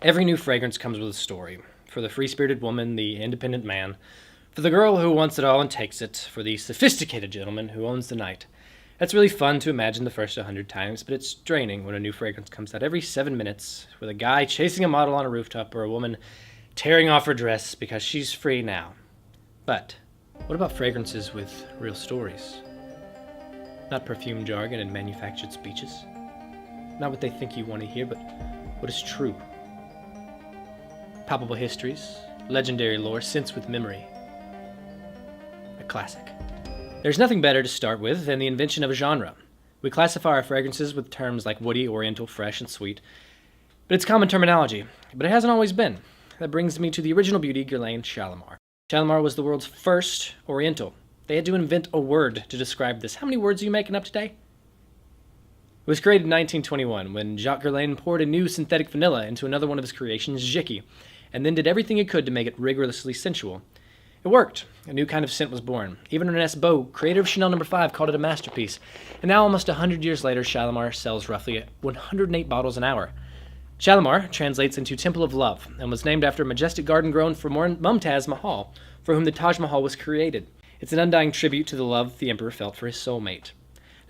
Every new fragrance comes with a story. For the free-spirited woman, the independent man. For the girl who wants it all and takes it. For the sophisticated gentleman who owns the night. It's really fun to imagine the first 100 times, but it's draining when a new fragrance comes out every 7 minutes, with a guy chasing a model on a rooftop or a woman tearing off her dress because she's free now. But what about fragrances with real stories? Not perfume jargon and manufactured speeches. Not what they think you want to hear, but what is true. Palpable histories, legendary lore, sense with memory. A classic. There's nothing better to start with than the invention of a genre. We classify our fragrances with terms like woody, oriental, fresh, and sweet. But it's common terminology, but it hasn't always been. That brings me to the original beauty, Guerlain Shalimar. Shalimar was the world's first oriental. They had to invent a word to describe this. How many words are you making up today? It was created in 1921 when Jacques Guerlain poured a new synthetic vanilla into another one of his creations, Jicky, and then did everything he could to make it rigorously sensual. It worked. A new kind of scent was born. Even Ernest Beau, creator of Chanel No. 5, called it a masterpiece. And now, almost 100 years later, Shalimar sells roughly 108 bottles an hour. Shalimar translates into Temple of Love, and was named after a majestic garden grown for Mumtaz Mahal, for whom the Taj Mahal was created. It's an undying tribute to the love the emperor felt for his soulmate.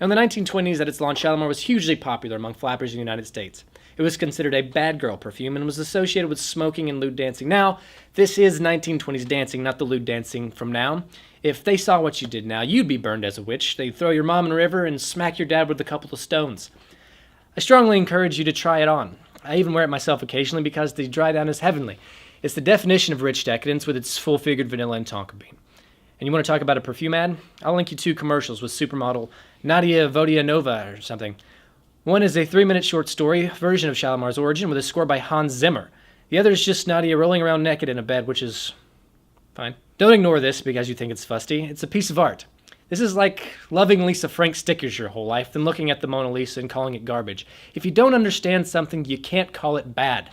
Now, in the 1920s, at its launch, Shalimar was hugely popular among flappers in the United States. It was considered a bad girl perfume and was associated with smoking and lewd dancing. Now, this is 1920s dancing, not the lewd dancing from now. If they saw what you did now, you'd be burned as a witch. They'd throw your mom in a river and smack your dad with a couple of stones. I strongly encourage you to try it on. I even wear it myself occasionally because the dry down is heavenly. It's the definition of rich decadence with its full-figured vanilla and tonka bean. And you want to talk about a perfume ad? I'll link you 2 commercials with supermodel Nadia Vodianova or something. One is a 3-minute short story version of Shalimar's origin with a score by Hans Zimmer. The other is just Nadia rolling around naked in a bed, which is fine. Don't ignore this because you think it's fusty. It's a piece of art. This is like loving Lisa Frank stickers your whole life, then looking at the Mona Lisa and calling it garbage. If you don't understand something, you can't call it bad.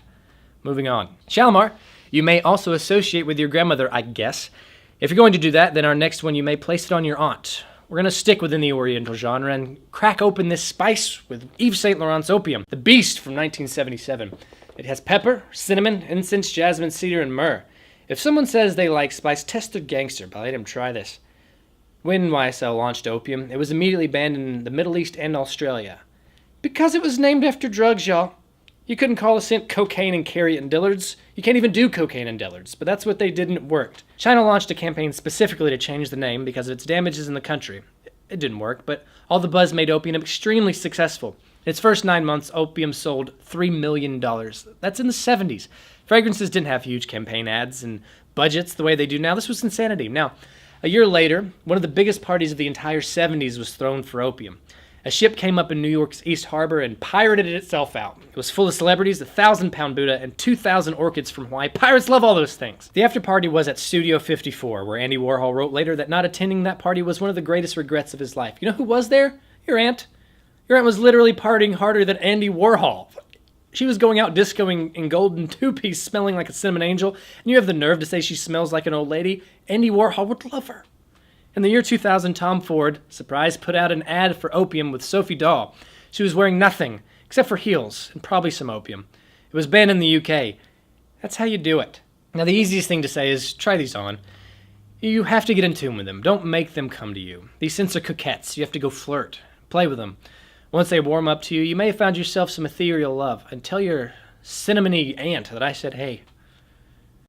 Moving on. Shalimar, you may also associate with your grandmother, I guess. If you're going to do that, then our next one, you may place it on your aunt. We're going to stick within the Oriental genre and crack open this spice with Yves Saint Laurent's Opium, the Beast from 1977. It has pepper, cinnamon, incense, jasmine, cedar, and myrrh. If someone says they like spice, test their gangster, but let him try this. When YSL launched Opium, it was immediately banned in the Middle East and Australia. Because it was named after drugs, y'all. You couldn't call a scent cocaine and carry it in Dillard's. You can't even do cocaine in Dillard's, but that's what they did and it worked. China launched a campaign specifically to change the name because of its damages in the country. It didn't work, but all the buzz made Opium extremely successful. In its first 9 months, Opium sold $3 million. That's in the 70s. Fragrances didn't have huge campaign ads and budgets the way they do now. This was insanity. Now, a year later, one of the biggest parties of the entire 70s was thrown for Opium. A ship came up in New York's East Harbor and pirated itself out. It was full of celebrities, 1,000-pound Buddha, and 2,000 orchids from Hawaii. Pirates love all those things. The after party was at Studio 54, where Andy Warhol wrote later that not attending that party was one of the greatest regrets of his life. You know who was there? Your aunt. Your aunt was literally partying harder than Andy Warhol. She was going out discoing in golden two-piece, smelling like a cinnamon angel, and you have the nerve to say she smells like an old lady? Andy Warhol would love her. In the year 2000, Tom Ford, surprise, put out an ad for Opium with Sophie Dahl. She was wearing nothing, except for heels, and probably some opium. It was banned in the UK. That's how you do it. Now, the easiest thing to say is, try these on. You have to get in tune with them. Don't make them come to you. These scents are coquettes. You have to go flirt. Play with them. Once they warm up to you, you may have found yourself some ethereal love. And tell your cinnamony aunt that I said hey.